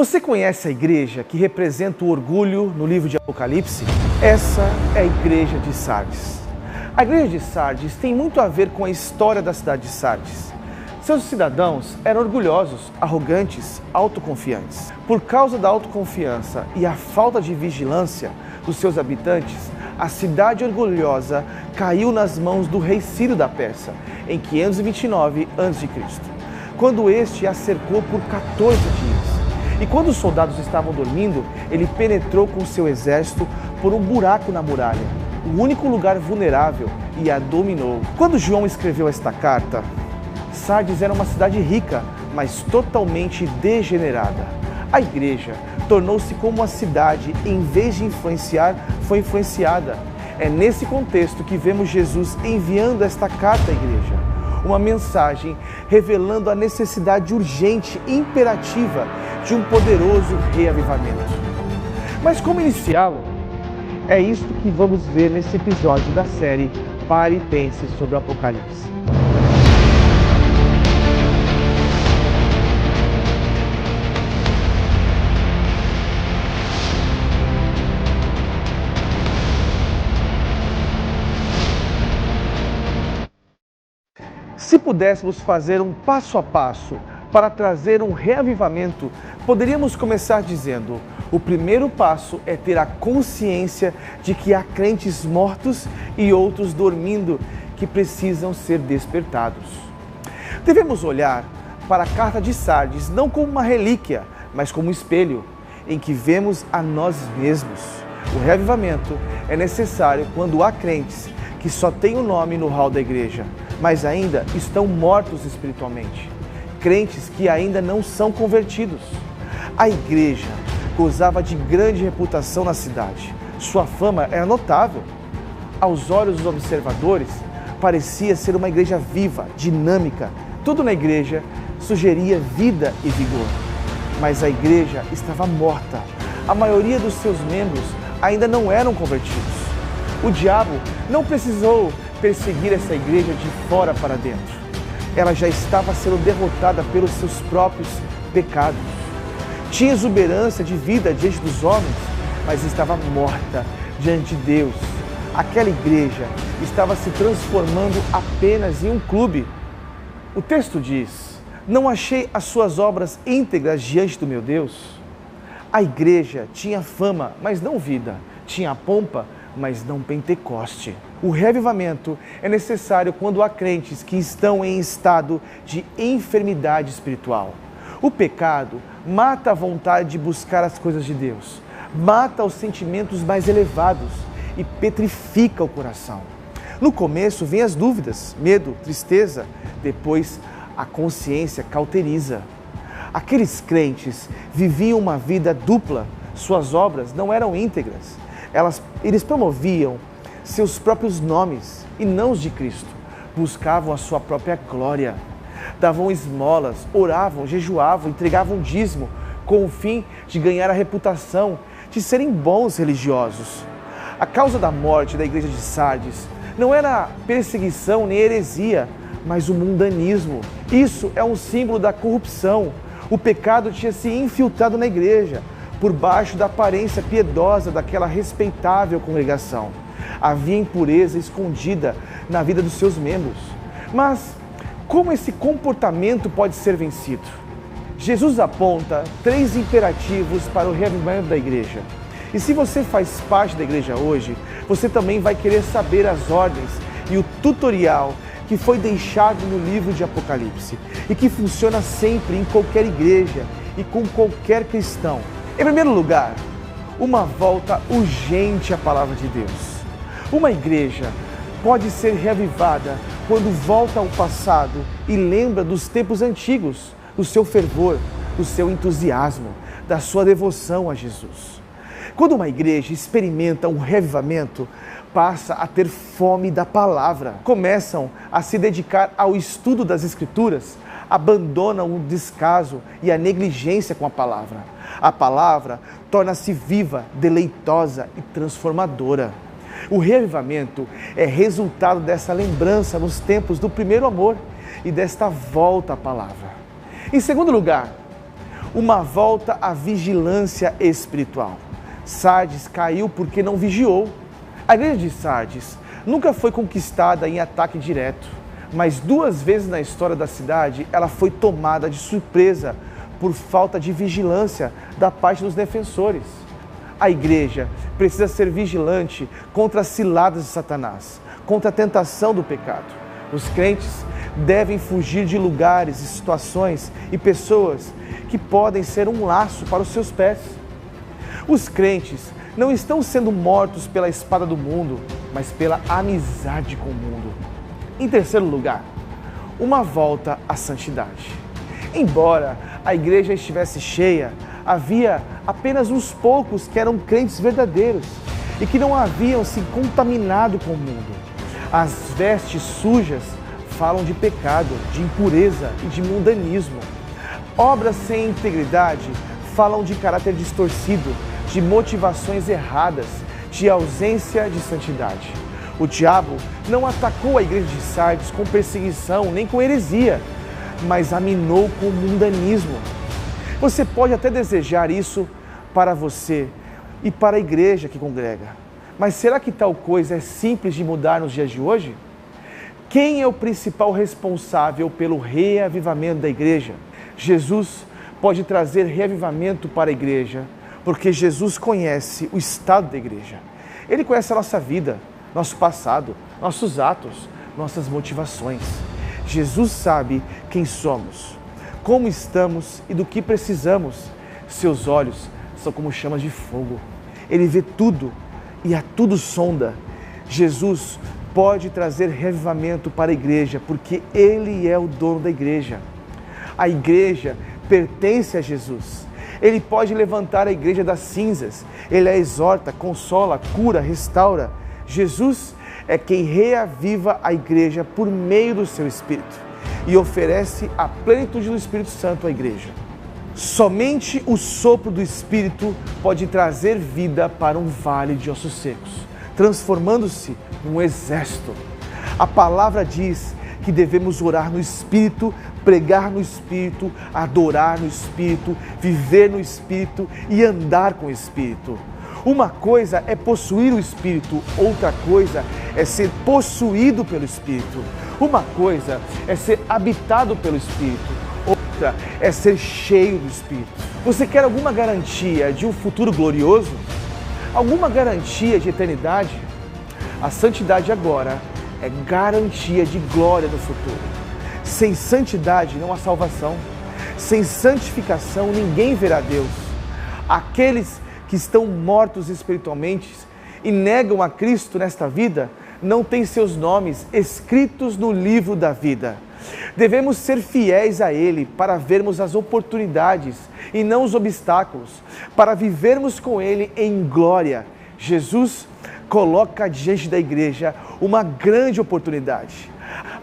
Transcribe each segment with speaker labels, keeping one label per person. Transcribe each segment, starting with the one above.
Speaker 1: Você conhece a igreja que representa o orgulho no livro de Apocalipse? Essa é a igreja de Sardes. A igreja de Sardes tem muito a ver com a história da cidade de Sardes. Seus cidadãos eram orgulhosos, arrogantes, autoconfiantes. Por causa da autoconfiança e a falta de vigilância dos seus habitantes, a cidade orgulhosa caiu nas mãos do rei Ciro da Pérsia em 529 a.C., quando este a cercou por 14 dias. E quando os soldados estavam dormindo, ele penetrou com seu exército por um buraco na muralha, o único lugar vulnerável, e a dominou. Quando João escreveu esta carta, Sardes era uma cidade rica, mas totalmente degenerada. A igreja tornou-se como uma cidade, em vez de influenciar, foi influenciada. É nesse contexto que vemos Jesus enviando esta carta à igreja. Uma mensagem revelando a necessidade urgente e imperativa de um poderoso reavivamento. Mas como iniciá-lo? É isto que vamos ver nesse episódio da série Pare e Pense sobre o Apocalipse. Se pudéssemos fazer um passo a passo para trazer um reavivamento, poderíamos começar dizendo: o primeiro passo é ter a consciência de que há crentes mortos e outros dormindo que precisam ser despertados. Devemos olhar para a carta de Sardes não como uma relíquia, mas como um espelho em que vemos a nós mesmos. O reavivamento é necessário quando há crentes que só têm o nome no hall da igreja, mas ainda estão mortos espiritualmente. Crentes que ainda não são convertidos. A igreja gozava de grande reputação na cidade. Sua fama era notável. Aos olhos dos observadores, parecia ser uma igreja viva, dinâmica. Tudo na igreja sugeria vida e vigor. Mas a igreja estava morta. A maioria dos seus membros ainda não eram convertidos. O diabo não precisou perseguir essa igreja de fora para dentro. Ela já estava sendo derrotada pelos seus próprios pecados. Tinha exuberância de vida diante dos homens, mas estava morta diante de Deus. Aquela igreja estava se transformando apenas em um clube. O texto diz: não achei as suas obras íntegras diante do meu Deus. A igreja tinha fama, mas não vida. Tinha pompa, mas não Pentecoste. O reavivamento é necessário quando há crentes que estão em estado de enfermidade espiritual. O pecado mata a vontade de buscar as coisas de Deus, mata os sentimentos mais elevados e petrifica o coração. No começo vêm as dúvidas, medo, tristeza, depois a consciência cauteriza. Aqueles crentes viviam uma vida dupla, suas obras não eram íntegras. Eles promoviam seus próprios nomes e não os de Cristo. Buscavam a sua própria glória. Davam esmolas, oravam, jejuavam, entregavam dízimo com o fim de ganhar a reputação de serem bons religiosos. A causa da morte da igreja de Sardes não era perseguição nem heresia, mas o mundanismo. Isso é um símbolo da corrupção. O pecado tinha se infiltrado na igreja, por baixo da aparência piedosa daquela respeitável congregação. Havia impureza escondida na vida dos seus membros. Mas como esse comportamento pode ser vencido? Jesus aponta 3 imperativos para o reavivamento da igreja. E se você faz parte da igreja hoje, você também vai querer saber as ordens e o tutorial que foi deixado no livro de Apocalipse e que funciona sempre em qualquer igreja e com qualquer cristão. Em primeiro lugar, uma volta urgente à palavra de Deus. Uma igreja pode ser reavivada quando volta ao passado e lembra dos tempos antigos, do seu fervor, do seu entusiasmo, da sua devoção a Jesus. Quando uma igreja experimenta um reavivamento, passa a ter fome da palavra, começam a se dedicar ao estudo das Escrituras, abandonam o descaso e a negligência com a palavra. A palavra torna-se viva, deleitosa e transformadora. O reavivamento é resultado dessa lembrança nos tempos do primeiro amor e desta volta à palavra. Em segundo lugar, uma volta à vigilância espiritual. Sardes caiu porque não vigiou. A igreja de Sardes nunca foi conquistada em ataque direto, mas 2 vezes na história da cidade ela foi tomada de surpresa por falta de vigilância da parte dos defensores. A igreja precisa ser vigilante contra as ciladas de Satanás, contra a tentação do pecado. Os crentes devem fugir de lugares e situações e pessoas que podem ser um laço para os seus pés. Os crentes não estão sendo mortos pela espada do mundo, mas pela amizade com o mundo. Em terceiro lugar, uma volta à santidade. Embora a igreja estivesse cheia, havia apenas uns poucos que eram crentes verdadeiros e que não haviam se contaminado com o mundo. As vestes sujas falam de pecado, de impureza e de mundanismo. Obras sem integridade falam de caráter distorcido, de motivações erradas, de ausência de santidade. O diabo não atacou a igreja de Sardes com perseguição nem com heresia, mas a minou com mundanismo. Você pode até desejar isso para você e para a igreja que congrega, mas será que tal coisa é simples de mudar nos dias de hoje? Quem é o principal responsável pelo reavivamento da igreja? Jesus pode trazer reavivamento para a igreja, porque Jesus conhece o estado da igreja. Ele conhece a nossa vida, nosso passado, nossos atos, nossas motivações. Jesus sabe quem somos, como estamos e do que precisamos. Seus olhos são como chamas de fogo. Ele vê tudo e a tudo sonda. Jesus pode trazer reavivamento para a igreja, porque Ele é o dono da igreja. A igreja pertence a Jesus. Ele pode levantar a igreja das cinzas. Ele a exorta, consola, cura, restaura. Jesus é quem reaviva a igreja por meio do seu Espírito e oferece a plenitude do Espírito Santo à igreja. Somente o sopro do Espírito pode trazer vida para um vale de ossos secos, transformando-se num exército. A palavra diz que devemos orar no Espírito, pregar no Espírito, adorar no Espírito, viver no Espírito e andar com o Espírito. Uma coisa é possuir o Espírito, outra coisa é ser possuído pelo Espírito. Uma coisa é ser habitado pelo Espírito, outra é ser cheio do Espírito. Você quer alguma garantia de um futuro glorioso? Alguma garantia de eternidade? A santidade agora é garantia de glória no futuro. Sem santidade não há salvação. Sem santificação ninguém verá Deus. Aqueles que estão mortos espiritualmente e negam a Cristo nesta vida, não têm seus nomes escritos no livro da vida. Devemos ser fiéis a Ele para vermos as oportunidades e não os obstáculos, para vivermos com Ele em glória. Jesus coloca diante da igreja uma grande oportunidade.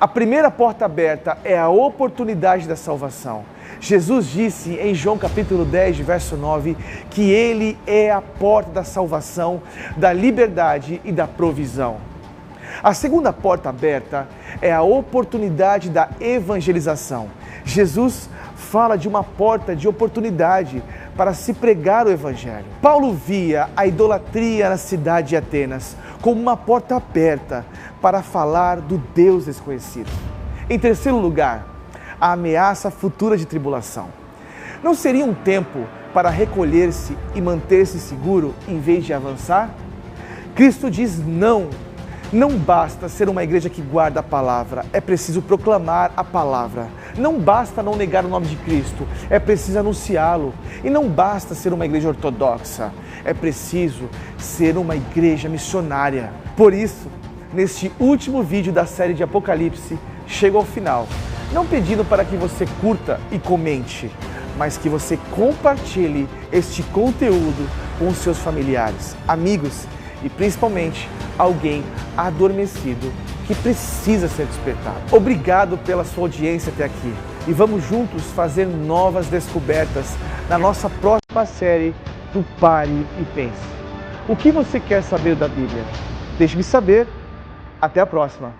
Speaker 1: A primeira porta aberta é a oportunidade da salvação. Jesus disse em João capítulo 10, verso 9, que Ele é a porta da salvação, da liberdade e da provisão. A segunda porta aberta é a oportunidade da evangelização. Jesus fala de uma porta de oportunidade para se pregar o Evangelho. Paulo via a idolatria na cidade de Atenas como uma porta aberta para falar do Deus desconhecido. Em terceiro lugar, a ameaça futura de tribulação. Não seria um tempo para recolher-se e manter-se seguro em vez de avançar? Cristo diz não. Não basta ser uma igreja que guarda a palavra, é preciso proclamar a palavra. Não basta não negar o nome de Cristo, é preciso anunciá-lo. E não basta ser uma igreja ortodoxa, é preciso ser uma igreja missionária. Por isso, neste último vídeo da série de Apocalipse, chego ao final, não pedindo para que você curta e comente, mas que você compartilhe este conteúdo com os seus familiares, amigos e principalmente alguém adormecido que precisa ser despertado. Obrigado pela sua audiência até aqui e vamos juntos fazer novas descobertas na nossa próxima série do Pare e Pense. O que você quer saber da Bíblia? Deixe-me saber. Até a próxima.